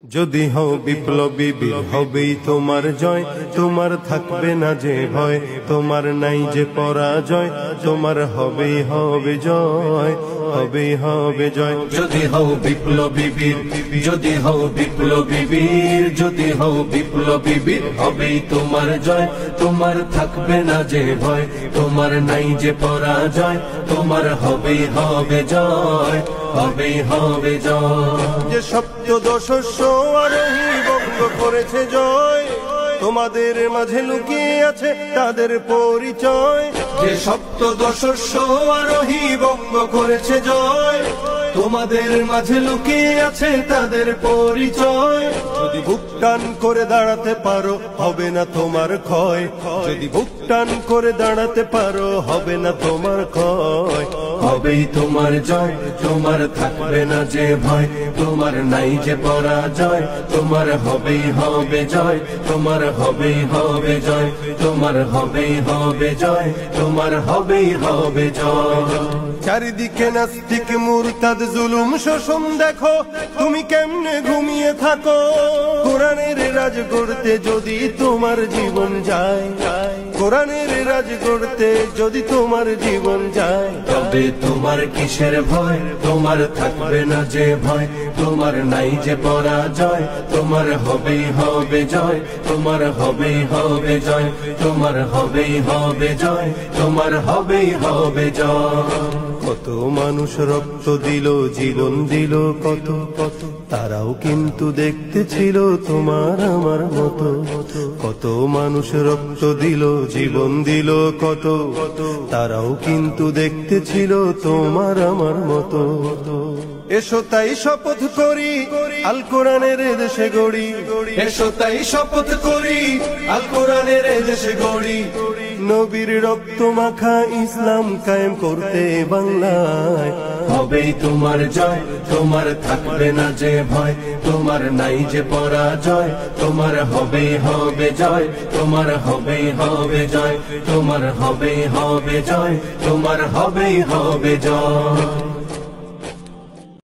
যদি হও বিপ্লবী বীর হবেই তোমার জয়, তোমার থাকবে না যে ভয়, তোমার নাই যে পরাজয়, তোমার হবেই হবে জয়, হবেই হবে জয়। যদি হও বিপ্লবী বীর, যদি হও বিপ্লবী বীর, যদি হও বিপ্লবী বীর, হবেই তোমার জয়, তোমার থাকবে না যে ভয়, তোমার নাই যে পরাজয়, তোমার হবেই হবে জয়, হবেই হবে জয়। যে সপ্তদশস্য আরোহী বঙ্গ করেছে জয়, তোমাদের মাঝে লুকিয়ে আছে তাদের পরিচয়। যে সপ্তদশস্য আরোহী বঙ্গ করেছে জয়, তোমাদের মাঝে লুকিয়ে আছে তাদের পরিচয়। যদি বুক টান করে দাঁড়াতে পারো হবে না তোমার ক্ষয়, যদি বুক টান করে দাঁড়াতে পারো হবে না তোমার ক্ষয়, হবেই তোমার জয়, তোমার থাকবে না যে ভয়, তোমার নাই যে পরাজয়, তোমার হবেই হবে জয়, তোমার হবেই হবে জয়, তোমার হবেই হবে জয়, তোমার হবেই হবে জয়। চারিদিকে নাস্তিক মুরতাদ জুলুম শোষণ দেখো, তুমি কেমনে ঘুমিয়ে থাকো। কোরআনের রাজ করতে যদি তোমার জীবন যায়, কোরআনের রাজ করতে যদি তোমার জীবন যায়, তবে তোমার কিসের ভয়, তোমার থাকবে না যে ভয়, তোমার নাই যে পরাজয়, তোমার হবেই হবে জয়, তোমার হবেই হবে জয়, তোমার হবেই হবে জয়, তোমার হবেই হবে জয়। কত মানুষ রক্ত দিল, জীবন দিল কত কত, তারাও কিন্তু দেখতে ছিল তোমার আমার মতো। কত মানুষ রক্ত দিল, জীবন দিল কত, তারাও কিন্তু দেখতে ছিল তোমার আমার মতো। এসো তাই শপথ করি আল কোরআনের দেশে গড়ি, এসো তাই শপথ করি আল কোরআনের দেশে গড়ি, নবীর রক্ত মাখা ইসলাম কায়েম করতে বাংলায়। হবেই তোমার জয়, তোমার থাকবে না যে ভয়, তোমার নাই যে পরাজয়, তোমার হবেই হবে জয়, তোমার হবেই হবে জয়, তোমার হবেই হবে জয়, তোমার হবেই হবে জয়।